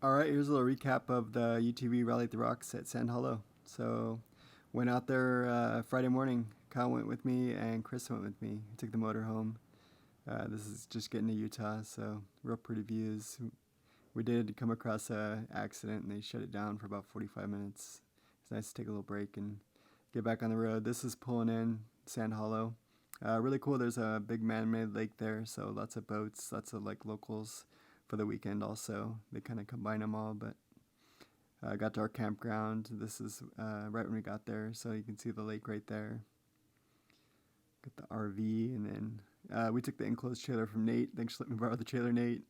All right, here's a little recap of the UTV Rally at the Rocks at Sand Hollow. So, went out there Friday morning. Kyle went with me and Chris went with me. We took the motor home. This is just getting to Utah, so real pretty views. We did come across a accident and they shut it down for about 45 minutes. It's nice to take a little break and get back on the road. This is pulling in Sand Hollow. Really cool. There's a big man-made lake there, so lots of boats, lots of like locals for the weekend. Also, they kind of combine them all. But got to our campground. This is right when we got there, so you can see the lake right there. Got the RV, and then we took the enclosed trailer from Nate. Thanks for letting me borrow the trailer, Nate.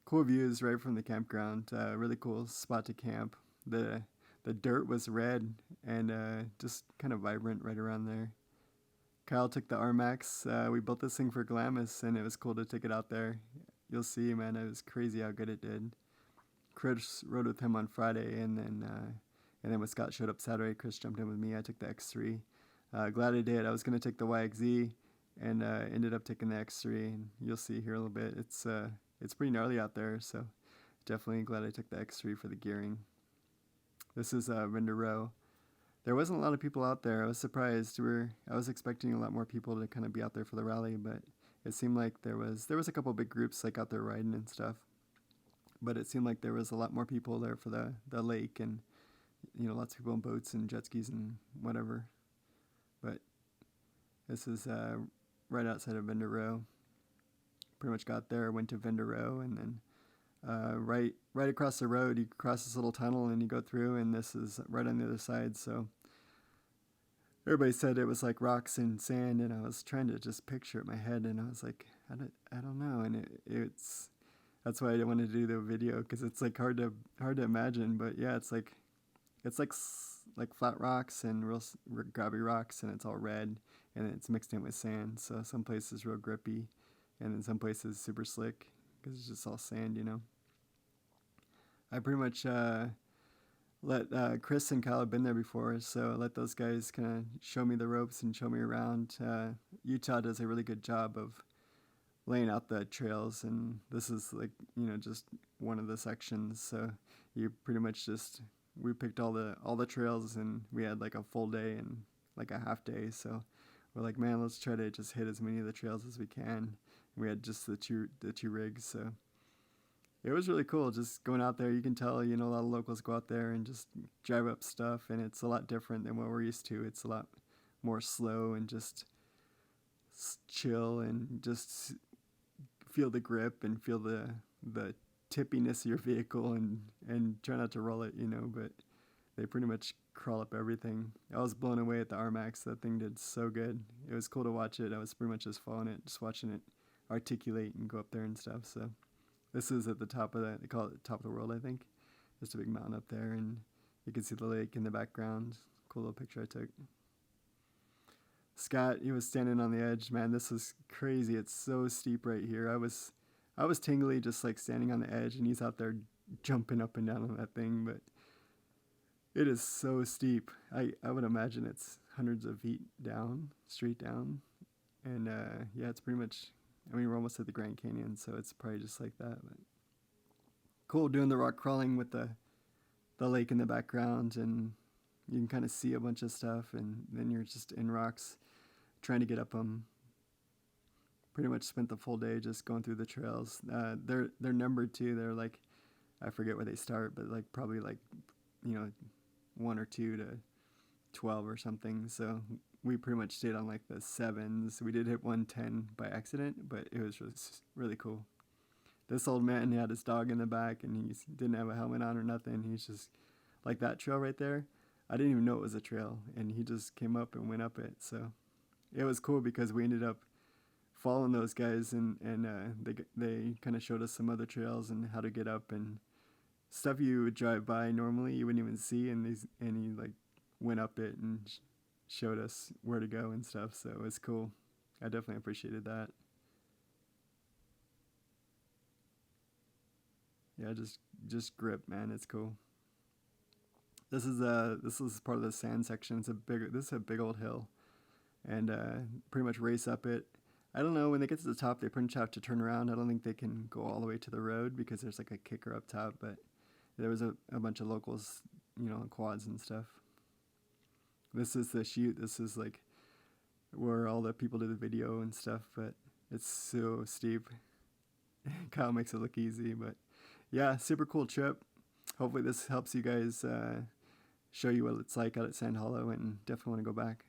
Cool views right from the campground. Really cool spot to camp. The dirt was red and just kind of vibrant right around there. Kyle took the RMAX. We built this thing for Glamis, and it was cool to take it out there. You'll see, man. It was crazy how good it did. Chris rode with him on Friday, and then when Scott showed up Saturday, Chris jumped in with me. I took the X3. Glad I did. I was gonna take the YXZ, and ended up taking the X3. And you'll see here a little bit. It's pretty gnarly out there, so definitely glad I took the X3 for the gearing. This is Render Row. There wasn't a lot of people out there. I was surprised. I was expecting a lot more people to kind of be out there for the rally, but it seemed like there was a couple big groups like out there riding and stuff. But it seemed like there was a lot more people there for the lake, and lots of people in boats and jet skis and whatever. But this is right outside of Vendor Row. Pretty much got there, went to Vendor Row, and then right across the road, you cross this little tunnel and you go through, and this is right on the other side. So everybody said it was like rocks and sand, and I was trying to just picture it in my head, and I was like, I don't know, and it's that's why I didn't want to do the video because it's like hard to imagine. But yeah, it's like flat rocks and real grabby rocks, and it's all red, and it's mixed in with sand. So some places real grippy, and then some places super slick because it's just all sand. I pretty much let Chris and Kyle have been there before, so I let those guys kind of show me the ropes and show me around. Utah does a really good job of laying out the trails, and this is like just one of the sections. So you pretty much just we picked all the trails, and we had like a full day and like a half day. So we're like, man, let's try to just hit as many of the trails as we can. And we had just the two rigs, so it was really cool just going out there. You can tell, a lot of locals go out there and just drive up stuff, and it's a lot different than what we're used to. It's a lot more slow and just chill and just feel the grip and feel the tippiness of your vehicle, and try not to roll it. But they pretty much crawl up everything. I was blown away at the RMAX. That thing did so good. It was cool to watch it. I was pretty much just following it, just watching it articulate and go up there and stuff. So this is at the top of they call it the top of the world, I think. Just a big mountain up there, and you can see the lake in the background. Cool little picture I took. Scott, he was standing on the edge. Man, this is crazy. It's so steep right here. I was tingly just like standing on the edge, and he's out there jumping up and down on that thing. But it is so steep. I would imagine it's hundreds of feet down, straight down. And yeah, it's pretty much, I mean, we're almost at the Grand Canyon, so it's probably just like that. But cool doing the rock crawling with the lake in the background, and you can kind of see a bunch of stuff, and then you're just in rocks trying to get up them. Pretty much spent the full day just going through the trails. They're numbered too. They're like, I forget where they start, but like probably like 1 or 2 to 12 or something. So we pretty much stayed on like the sevens. We did hit 110 by accident, but it was just really cool. This old man, he had his dog in the back, and he didn't have a helmet on or nothing. He's just like that trail right there. I didn't even know it was a trail, and he just came up and went up it. So it was cool because we ended up following those guys, and they kind of showed us some other trails and how to get up and stuff you would drive by normally you wouldn't even see, and he like went up it and showed us where to go and stuff. So it was cool. I definitely appreciated that. Yeah, just grip, man. It's cool. This is part of the sand section. This is a big old hill, and pretty much race up it. I don't know, when they get to the top, they pretty much have to turn around. I don't think they can go all the way to the road because there's like a kicker up top, but there was a bunch of locals, on quads and stuff. This is the chute. This is like where all the people do the video and stuff, but it's so steep. Kyle makes it look easy, but yeah, super cool trip. Hopefully this helps you guys show you what it's like out at Sand Hollow, and definitely want to go back.